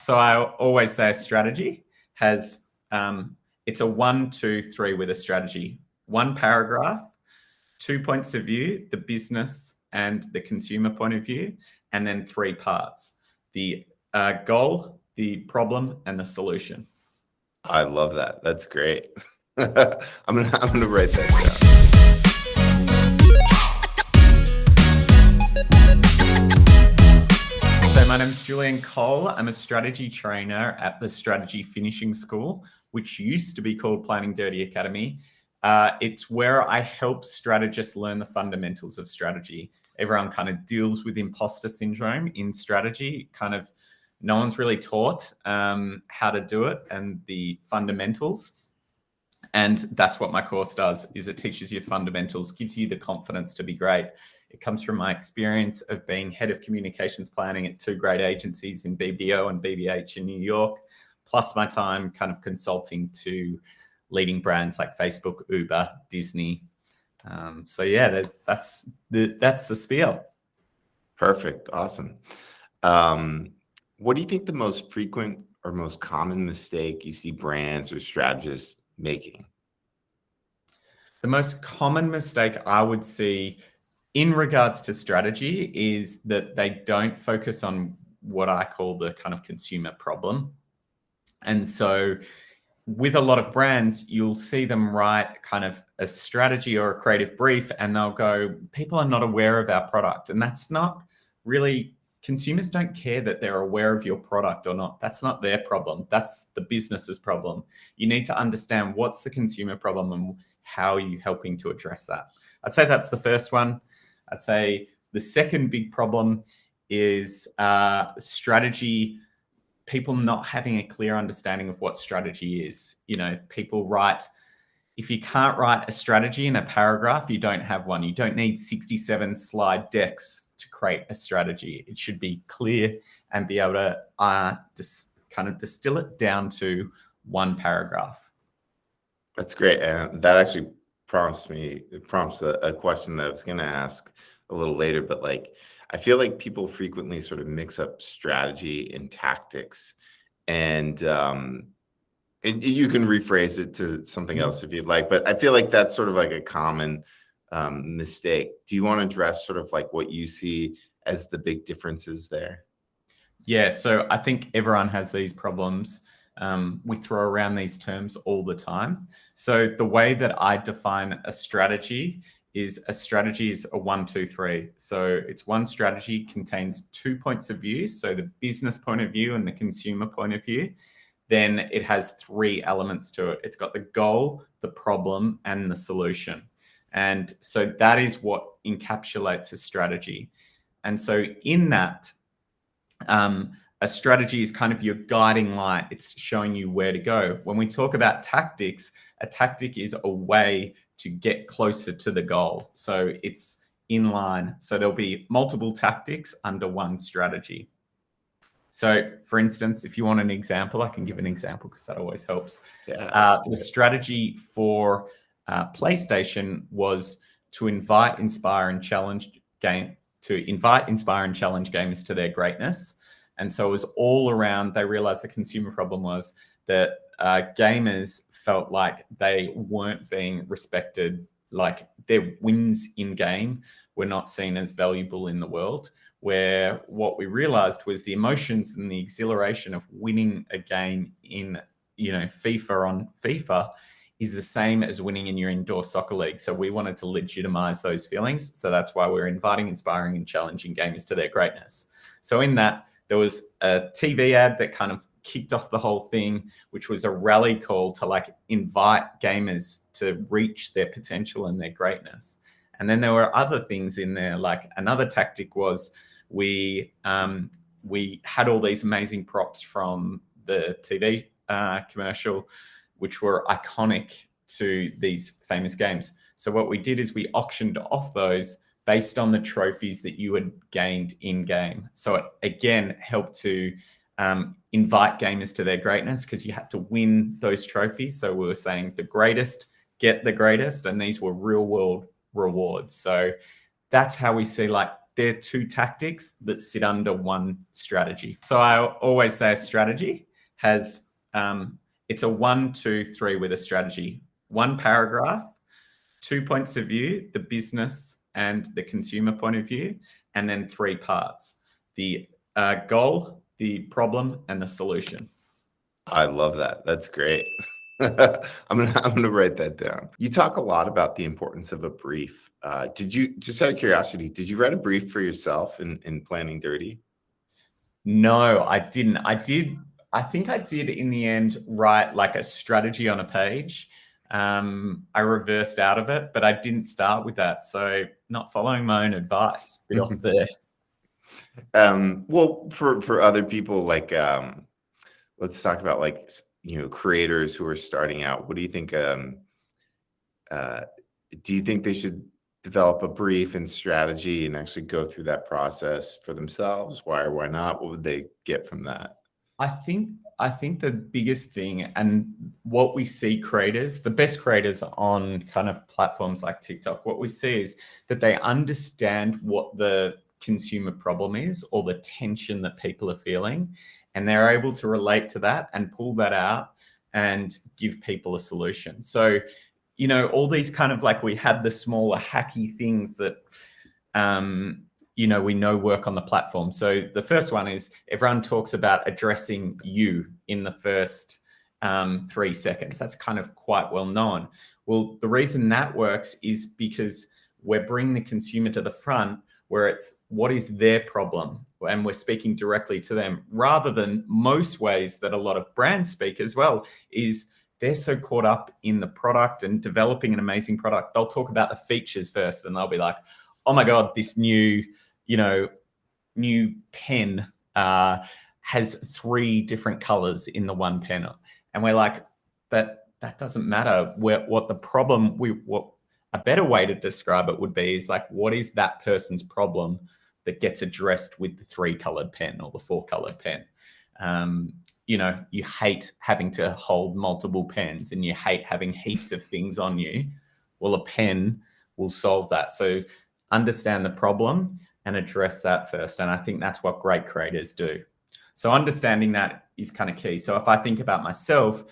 So I always say a strategy has, it's a 1, 2, 3 with a strategy. One paragraph, 2 points of view, the business and the consumer point of view, and then 3 parts: the goal, the problem, and the solution. I love that. That's great. I'm gonna write that down. So my name's Julian Cole. I'm a strategy trainer at the Strategy Finishing School, which used to be called Planning Dirty Academy. It's where I help strategists learn the fundamentals of strategy. Everyone kind of deals with imposter syndrome in strategy. Kind of no one's really taught how to do it and the fundamentals. And that's what my course does, is it teaches you fundamentals, gives you the confidence to be great. It comes from my experience of being head of communications planning at 2 great agencies in BDO and BBH in New York, plus my time kind of consulting to leading brands like Facebook, Uber, Disney. So yeah, that's the spiel. Perfect. Awesome. What do you think the most frequent or most common mistake you see brands or strategists making? The most common mistake I would see in regards to strategy is that they don't focus on what I call the kind of consumer problem. And so with a lot of brands, you'll see them write kind of a strategy or a creative brief, and they'll go, people are not aware of our product. And that's not really, consumers don't care that they're aware of your product or not. That's not their problem. That's the business's problem. You need to understand what's the consumer problem and how are you helping to address that. I'd say that's the first one. I'd say the second big problem is strategy, people not having a clear understanding of what strategy is. You know, people write, if you can't write a strategy in a paragraph, you don't have one. You don't need 67 slide decks to create a strategy. It should be clear and be able to kind of distill it down to one paragraph. That's great. And that actually prompts a question that I was going to ask a little later, but like, I feel like people frequently sort of mix up strategy and tactics, and you can rephrase it to something else if you'd like, but I feel like that's sort of like a common mistake. Do you want to address sort of like what you see as the big differences there? Yeah, so I think everyone has these problems. We throw around these terms all the time. So the way that I define a strategy is a 1, 2, 3. So it's one strategy contains 2 points of view. So the business point of view and the consumer point of view. Then it has 3 elements to it. It's got the goal, the problem, and the solution. And so that is what encapsulates a strategy. And so in that, a strategy is kind of your guiding light. It's showing you where to go. When we talk about tactics, a tactic is a way to get closer to the goal. So it's in line. So there'll be multiple tactics under one strategy. So for instance, if you want an example, I can give an example because that always helps. Yeah, the strategy for PlayStation was to invite, inspire, and challenge gamers to their greatness. And so it was all around, they realized the consumer problem was that gamers felt like they weren't being respected, like their wins in game were not seen as valuable in the world, where what we realized was the emotions and the exhilaration of winning a game in, FIFA on FIFA is the same as winning in your indoor soccer league. So we wanted to legitimize those feelings. So that's why we're inviting, inspiring, and challenging gamers to their greatness. So in that, there was a TV ad that kind of kicked off the whole thing, which was a rally call to like invite gamers to reach their potential and their greatness. And then there were other things in there, like another tactic was we had all these amazing props from the TV commercial, which were iconic to these famous games. So what we did is we auctioned off those based on the trophies that you had gained in game. So it again helped to invite gamers to their greatness because you had to win those trophies. So we were saying the greatest get the greatest, and these were real world rewards. So that's how we see like they're two tactics that sit under one strategy. So I always say a strategy has, it's a 1, 2, 3 with a strategy. One paragraph, 2 points of view, the business and the consumer point of view, and then 3 parts: the goal, the problem, and the solution. I love that. That's great. I'm gonna write that down. You talk a lot about the importance of a brief. Did you, just out of curiosity, did you write a brief for yourself in Planning Dirty? No, I didn't. I think I did in the end write like a strategy on a page. I reversed out of it, but I didn't start with that. So not following my own advice. Bit off there. Well, for other people, like, let's talk about, like, creators who are starting out. What do you think? Do you think they should develop a brief and strategy and actually go through that process for themselves? Why or why not? What would they get from that? I think the biggest thing, and what we see creators, the best creators on kind of platforms like TikTok, what we see is that they understand what the consumer problem is, or the tension that people are feeling, and they're able to relate to that and pull that out and give people a solution. So, all these kind of, like, we had the smaller hacky things that we know work on the platform. So the first one is everyone talks about addressing you in the first 3 seconds. That's kind of quite well known. Well, the reason that works is because we're bringing the consumer to the front, where it's what is their problem, and we're speaking directly to them, rather than most ways that a lot of brands speak as well, is they're so caught up in the product and developing an amazing product. They'll talk about the features first, and they'll be like, oh my God, this new pen has 3 different colors in the one pen. And we're like, but that doesn't matter. What a better way to describe it would be is like, what is that person's problem that gets addressed with the 3-colored pen or the 4-colored pen? You hate having to hold multiple pens, and you hate having heaps of things on you. Well, a pen will solve that. So understand the problem and address that first. And I think that's what great creators do. So understanding that is kind of key. So if I think about myself,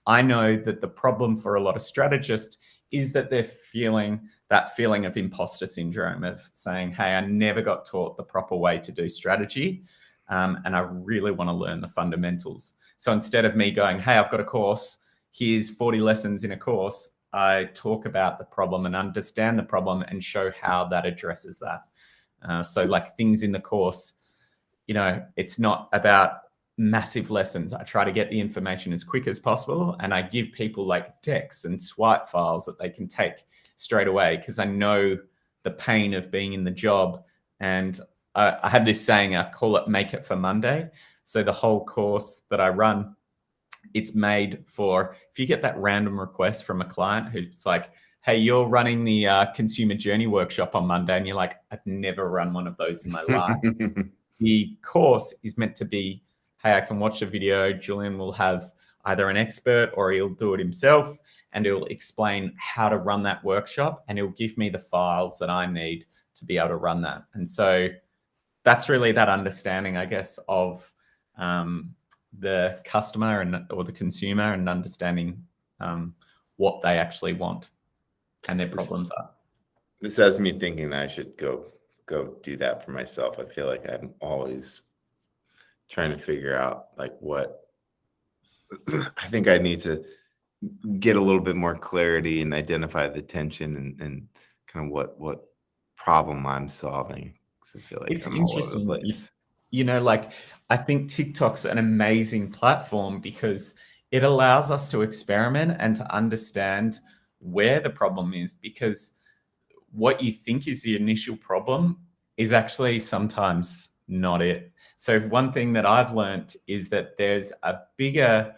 I know that the problem for a lot of strategists is that they're feeling that feeling of imposter syndrome, of saying, hey, I never got taught the proper way to do strategy. And I really want to learn the fundamentals. So instead of me going, hey, I've got a course, here's 40 lessons in a course, I talk about the problem and understand the problem and show how that addresses that. So like things in the course, it's not about massive lessons. I try to get the information as quick as possible, and I give people like decks and swipe files that they can take straight away, because I know the pain of being in the job. And I have this saying, I call it make it for Monday. So the whole course that I run, it's made for, if you get that random request from a client who's like, hey, you're running the consumer journey workshop on Monday, and you're like, I've never run one of those in my life. The course is meant to be, hey, I can watch a video. Julian will have either an expert or he'll do it himself, and he'll explain how to run that workshop, and he'll give me the files that I need to be able to run that. And so that's really that understanding, I guess, of the customer or the consumer, and understanding what they actually want and their problems are. This has me thinking I should go do that for myself. I feel like I'm always trying to figure out like what I think I need to get a little bit more clarity and identify the tension and kind of what problem I'm solving. Because I feel like It's I'm all over the interesting. place. Like, I think TikTok's an amazing platform because it allows us to experiment and to understand where the problem is, because what you think is the initial problem is actually sometimes not it. So one thing that I've learned is that there's a bigger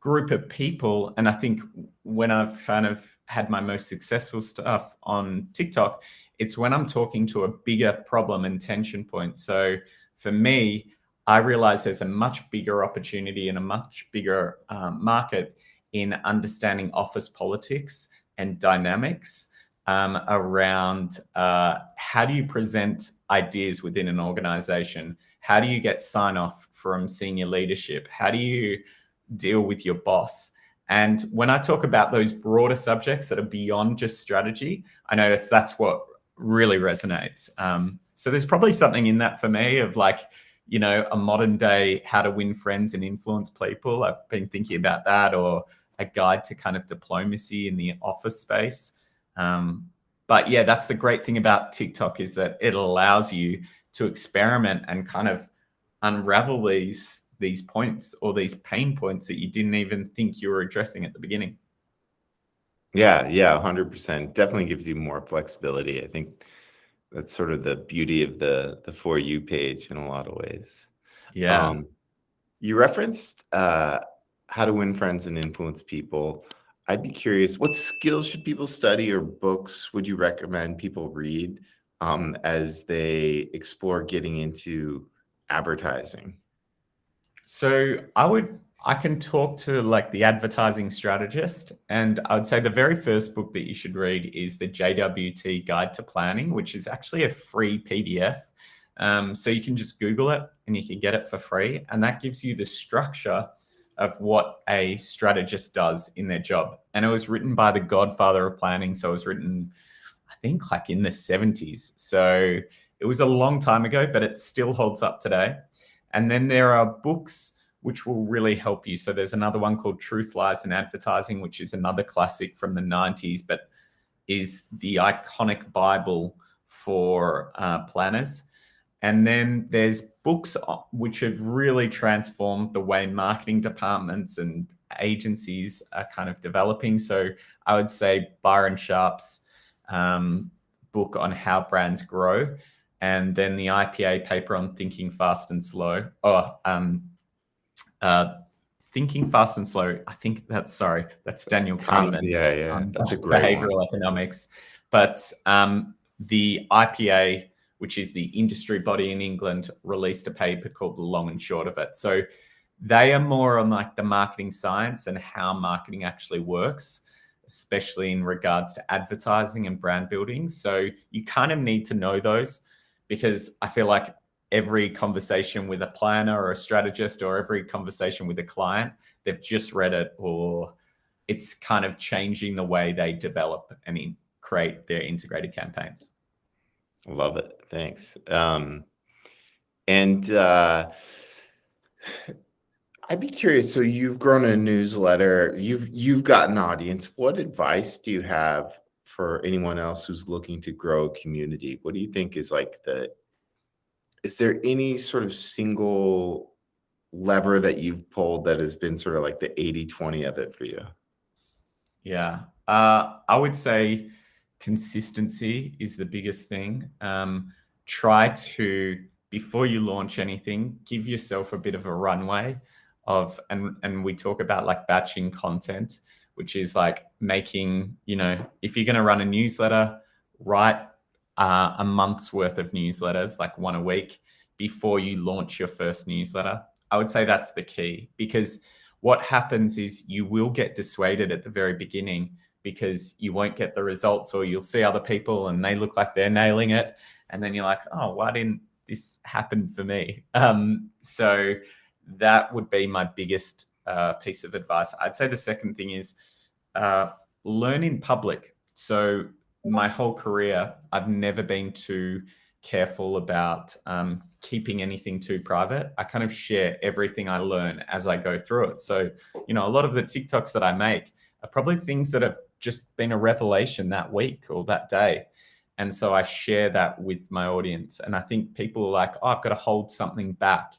group of people, and I think when I've kind of had my most successful stuff on TikTok, it's when I'm talking to a bigger problem and tension point. So for me, I realize there's a much bigger opportunity and a much bigger market in understanding office politics and dynamics around how do you present ideas within an organization? How do you get sign off from senior leadership? How do you deal with your boss? And when I talk about those broader subjects that are beyond just strategy, I notice that's what really resonates. So there's probably something in that for me of like, a modern day how to win friends and influence people. I've been thinking about that, or a guide to kind of diplomacy in the office space. But yeah, that's the great thing about TikTok, is that it allows you to experiment and kind of unravel these points or these pain points that you didn't even think you were addressing at the beginning. Yeah, 100%. Definitely gives you more flexibility. I think that's sort of the beauty of the For You page in a lot of ways. Yeah. You referenced how to win friends and influence people. I'd be curious, what skills should people study, or books would you recommend people read as they explore getting into advertising? So I can talk to like the advertising strategist, and I would say the very first book that you should read is the JWT Guide to Planning, which is actually a free PDF. So you can just Google it and you can get it for free, and that gives you the structure of what a strategist does in their job. And it was written by the godfather of planning, so it was written, I think, like in the 70s. So it was a long time ago, but it still holds up today. And then there are books which will really help you. So there's another one called Truth, Lies, and Advertising, which is another classic from the 90s, but is the iconic Bible for planners. And then there's books which have really transformed the way marketing departments and agencies are kind of developing. So I would say Byron Sharp's book on how brands grow, and then the IPA paper on Thinking Fast and Slow. Thinking Fast and Slow. I think that's Daniel Kahneman. Yeah, that's a great one. Behavioral economics. But the IPA, which is the industry body in England, released a paper called The Long and Short of It. So they are more on like the marketing science and how marketing actually works, especially in regards to advertising and brand building. So you kind of need to know those, because I feel like every conversation with a planner or a strategist, or every conversation with a client, they've just read it, or it's kind of changing the way they develop and create their integrated campaigns. Love it. Thanks. I'd be curious. So you've grown a newsletter. You've got an audience. What advice do you have for anyone else who's looking to grow a community? What do you think is like is there any sort of single lever that you've pulled that has been sort of like the 80-20 of it for you? Yeah. I would say consistency is the biggest thing. Try to, before you launch anything, give yourself a bit of a runway of, and we talk about like batching content, which is like making, if you're going to run a newsletter, write a month's worth of newsletters, like one a week, before you launch your first newsletter. I would say that's the key, because what happens is you will get dissuaded at the very beginning, because you won't get the results, or you'll see other people and they look like they're nailing it. And then you're like, oh, why didn't this happen for me? So that would be my biggest piece of advice. I'd say the second thing is learn in public. So my whole career, I've never been too careful about keeping anything too private. I kind of share everything I learn as I go through it. So, a lot of the TikToks that I make are probably things that have just been a revelation that week or that day. And so I share that with my audience. And I think people are like, oh, I've got to hold something back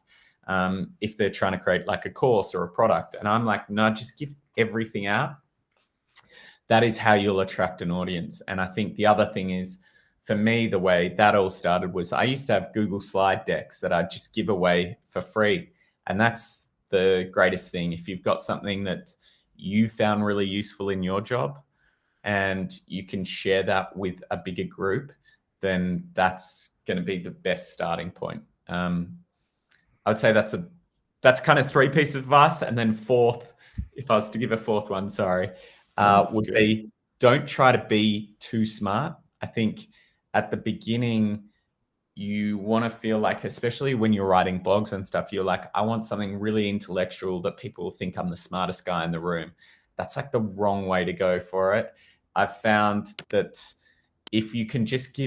if they're trying to create like a course or a product. And I'm like, no, just give everything out. That is how you'll attract an audience. And I think the other thing is, for me, the way that all started was I used to have Google slide decks that I'd just give away for free. And that's the greatest thing. If you've got something that you found really useful in your job and you can share that with a bigger group, then that's going to be the best starting point. I would say that's kind of three pieces of advice. And then fourth, if I was to give a fourth one, would be don't try to be too smart. I think at the beginning, you want to feel like, especially when you're writing blogs and stuff, you're like, I want something really intellectual that people think I'm the smartest guy in the room. That's like the wrong way to go for it. I've found that if you can just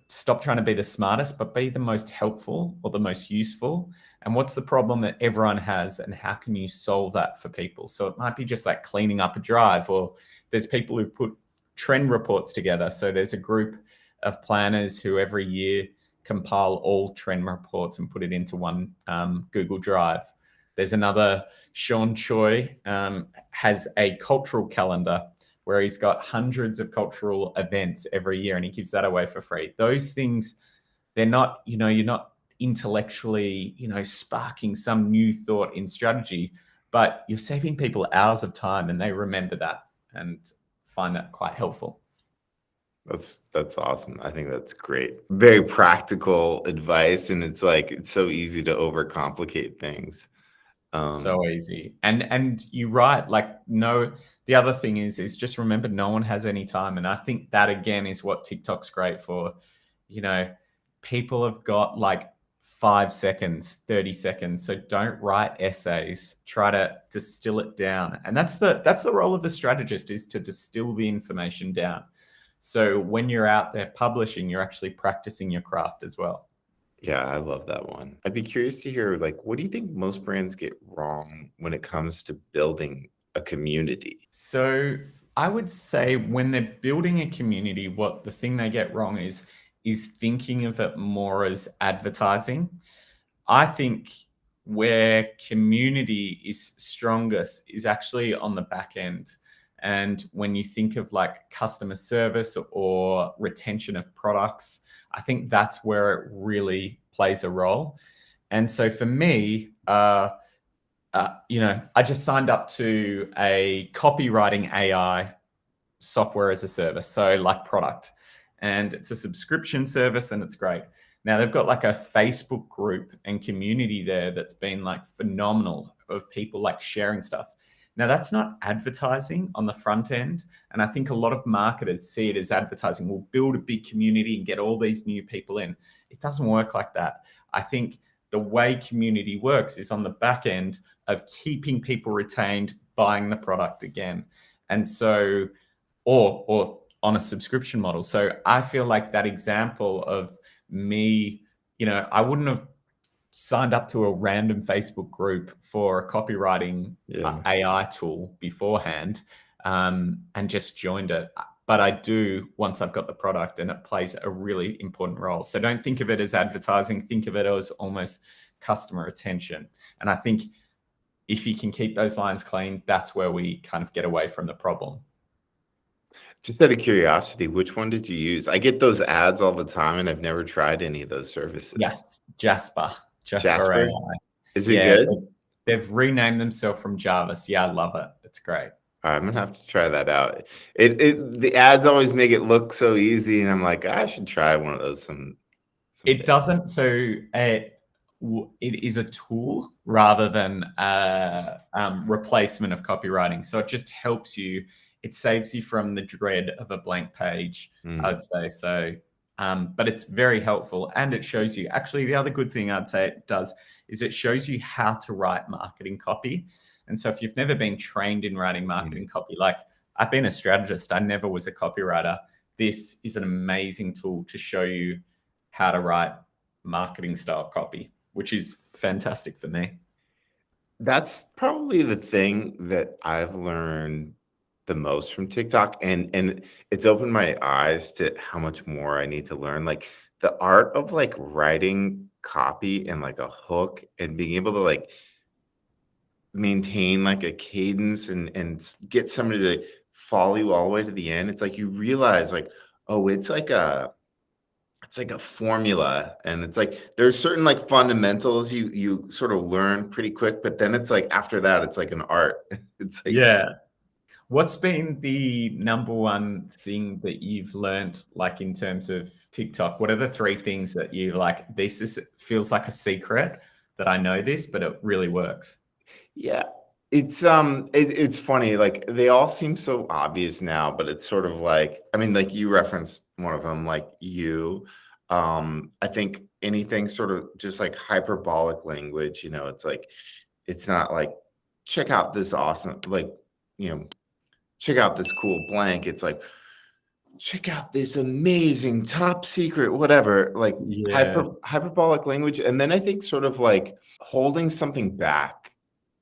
stop trying to be the smartest, but be the most helpful or the most useful. And what's the problem that everyone has, and how can you solve that for people? So it might be just like cleaning up a drive, or there's people who put trend reports together. So there's a group of planners who every year compile all trend reports and put it into one Google Drive. There's another, Sean Choi has a cultural calendar where he's got hundreds of cultural events every year, and he gives that away for free. Those things, they're not, you're not intellectually, sparking some new thought in strategy, but you're saving people hours of time, and they remember that and find that quite helpful. That's awesome. I think that's great. Very practical advice, and it's so easy to overcomplicate things. So easy. And you're right. The other thing is just remember, no one has any time. And I think that again is what TikTok's great for. People have got 5 seconds, 30 seconds. So don't write essays. Try to distill it down. And that's the role of a strategist, is to distill the information down. So when you're out there publishing, you're actually practicing your craft as well. Yeah, I love that one. I'd be curious to hear, what do you think most brands get wrong when it comes to building a community? So I would say when they're building a community, the thing they get wrong is thinking of it more as advertising. I think where community is strongest is actually on the back end. And when you think of customer service or retention of products, I think that's where it really plays a role. And so for me, I just signed up to a copywriting AI software as a service, so product. And it's a subscription service, and it's great. Now they've got a Facebook group and community there that's been phenomenal, of people sharing stuff. Now that's not advertising on the front end. And I think a lot of marketers see it as advertising. We'll build a big community and get all these new people in. It doesn't work like that. I think the way community works is on the back end of keeping people retained, buying the product again. And so, or on a subscription model. So I feel like that example of me, I wouldn't have signed up to a random Facebook group for a copywriting AI tool beforehand, and just joined it. But I do once I've got the product, and it plays a really important role. So don't think of it as advertising, think of it as almost customer attention. And I think if you can keep those lines clean, that's where we kind of get away from the problem. Just out of curiosity, which one did you use? I get those ads all the time, and I've never tried any of those services. Yes, Jasper Jasper? AI. Is it good? They've renamed themselves from Jarvis. Yeah, I love it. It's great. All right, I'm gonna have to try that out. The ads always make it look so easy, and I'm like, I should try one of those someday. It doesn't. So it is a tool rather than a replacement of copywriting. So it just helps you. It saves you from the dread of a blank page, I would say. So, but it's very helpful, and it shows you. Actually, the other good thing I'd say it does is it shows you how to write marketing copy. And so if you've never been trained in writing marketing copy, I've been a strategist, I never was a copywriter. This is an amazing tool to show you how to write marketing style copy, which is fantastic for me. That's probably the thing that I've learned the most from TikTok, and it's opened my eyes to how much more I need to learn. The art of writing copy and a hook, and being able to maintain a cadence and get somebody to follow you all the way to the end. It's you realize oh, it's like a formula, and it's there's certain fundamentals you sort of learn pretty quick, but then it's after that it's an art. It's yeah. What's been the number one thing that you've learned, in terms of TikTok? What are the 3 things that you feels like a secret that I know this, but it really works? Yeah, It's funny, like they all seem so obvious now, but it's sort of like, I mean, like you referenced one of them, like you. I think anything sort of just like hyperbolic language, it's like it's not like check out this awesome, like, you know, check out this cool blank. It's like check out this amazing top secret, whatever, like Yeah. hyperbolic language. And then I think sort of like holding something back,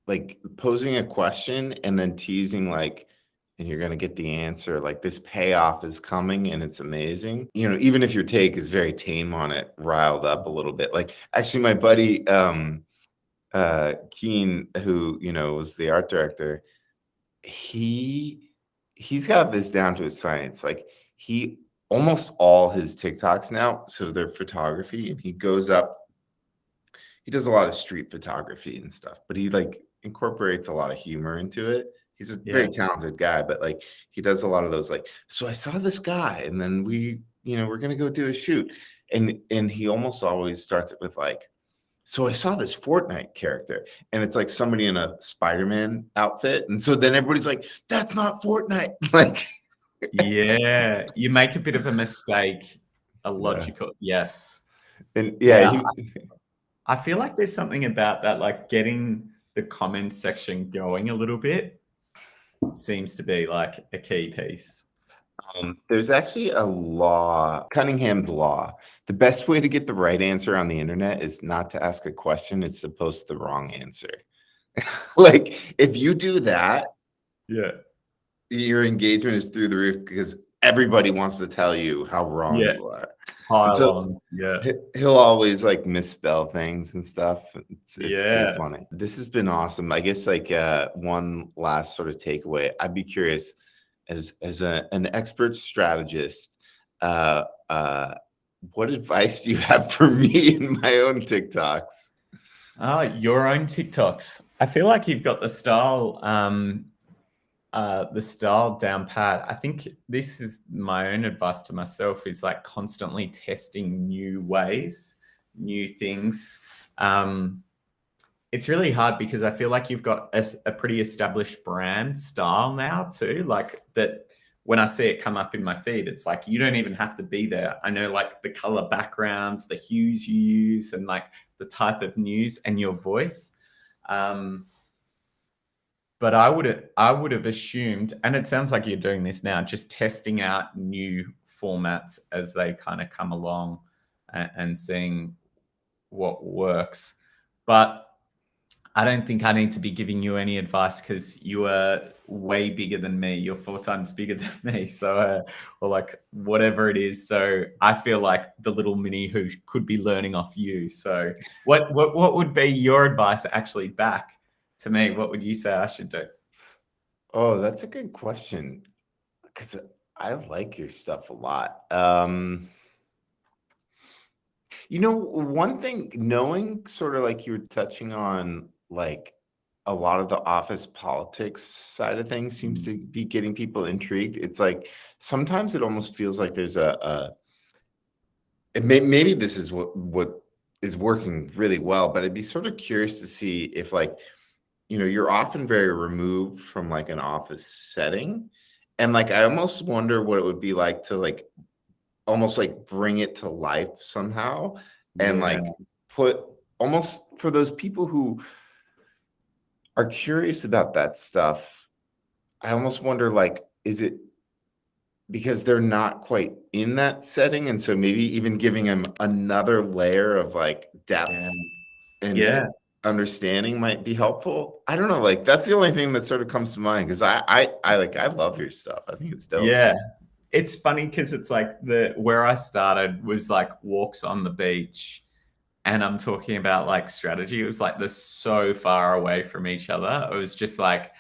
like posing a question and then teasing like, and you're going to get the answer, like this payoff is coming and it's amazing, even if your take is very tame on it, riled up a little bit. Like actually my buddy Keen, who was the art director, he's got this down to a science. Like he almost all his TikToks now, so they're photography, and he goes up, he does a lot of street photography and stuff, but he like incorporates a lot of humor into it. He's a very Yeah. talented guy, but like he does a lot of those like, so I saw this guy and then we're gonna go do a shoot. And he almost always starts it with like, so I saw this Fortnite character, and it's like somebody in a Spider-Man outfit. And so then everybody's like, that's not Fortnite. Like, Yeah. You make a bit of a mistake, a yeah. logical. Yes. And Yeah. yeah, I feel like there's something about that, like getting the comments section going a little bit seems to be like a key piece. there's actually a law, Cunningham's law. The best way to get the right answer on the internet is not to ask a question, it's to post the wrong answer. Like, if you do that, Yeah. your engagement is through the roof because everybody wants to tell you how wrong Yeah. you are. And so Pylons. Yeah. he'll always like misspell things and stuff. It's pretty Yeah. funny. This has been awesome. I guess like one last sort of takeaway. I'd be curious, as an expert strategist, uh, uh, what advice do you have for me in my own TikToks? Your own TikToks. I feel like you've got the style down pat. I think this is my own advice to myself, is like constantly testing new ways, new things. It's really hard because I feel like you've got a pretty established brand style now too. Like that, when I see it come up in my feed, it's like you don't even have to be there. I know like the color backgrounds, the hues you use, and like the type of news and your voice. But I would have assumed, and it sounds like you're doing this now, just testing out new formats as they kind of come along and seeing what works. But I don't think I need to be giving you any advice because you are way bigger than me. You're 4 times bigger than me. So, or like whatever it is. So I feel like the little mini who could be learning off you. So what would be your advice actually back to me? What would you say I should do? Oh, that's a good question because I like your stuff a lot. One thing, knowing sort of like you were touching on, like a lot of the office politics side of things seems to be getting people intrigued. It's like sometimes it almost feels like there's maybe this is what is working really well, but I'd be sort of curious to see if like, you're often very removed from like an office setting. And like, I almost wonder what it would be like to like almost like bring it to life somehow and Yeah. like put almost for those people who are curious about that stuff. I almost wonder like, is it because they're not quite in that setting? And so maybe even giving them another layer of like depth Yeah. and Yeah. understanding might be helpful. I don't know, like that's the only thing that sort of comes to mind because I love your stuff. I think it's dope. Yeah. It's funny because it's like where I started was like walks on the beach, and I'm talking about like strategy. It was like they're so far away from each other. It was just like,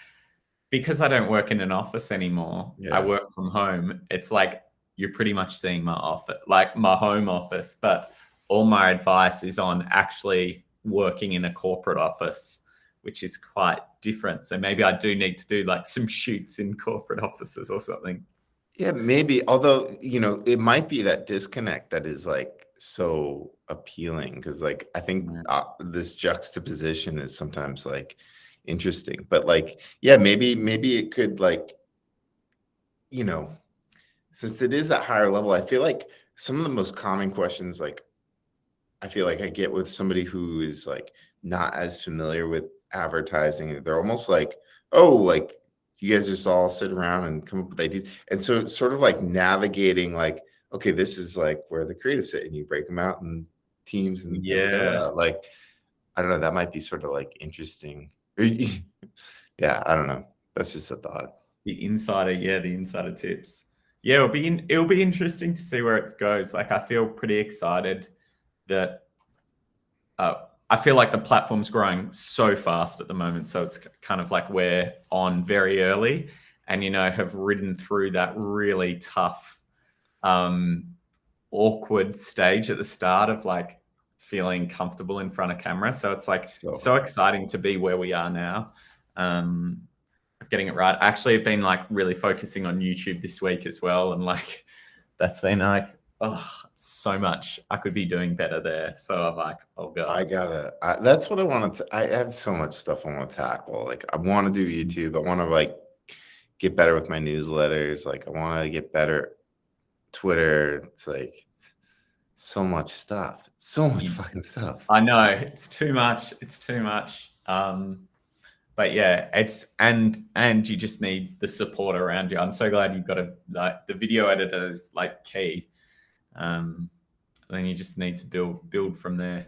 because I don't work in an office anymore, I Yeah. work from home. It's like you're pretty much seeing my office, like my home office, but all my advice is on actually working in a corporate office, which is quite different. So maybe I do need to do like some shoots in corporate offices or something. Yeah, maybe. Although, it might be that disconnect that is like so appealing because, like, I think this juxtaposition is sometimes like interesting. But like, yeah, maybe it could, like, since it is that higher level, I feel like some of the most common questions, like, I feel like I get with somebody who is like not as familiar with advertising, they're almost like, oh, like, you guys just all sit around and come up with ideas. And so it's sort of like navigating, like, okay, this is like where the creatives sit, and you break them out in teams and da, da, da, Yeah. da. Like, I don't know, that might be sort of like interesting. Yeah, I don't know. That's just a thought. The insider tips. Yeah, it'll be interesting to see where it goes. Like, I feel pretty excited that I feel like the platform's growing so fast at the moment. So it's kind of like we're on very early, and have ridden through that really tough, awkward stage at the start of like feeling comfortable in front of camera. So it's like so exciting to be where we are now. Of getting it right. Actually, I've been like really focusing on YouTube this week as well, and like that's been like, oh, so much I could be doing better there. So I'm like, oh god, that's what I wanted to. I have so much stuff I want to tackle. Like, I want to do YouTube. I want to like get better with my newsletters. Like, I want to get better Twitter. It's like so much stuff. So much fucking stuff. I know, it's too much. It's too much. But yeah, it's and you just need the support around you. I'm so glad you've got like the video editor is like key. Then you just need to build from there.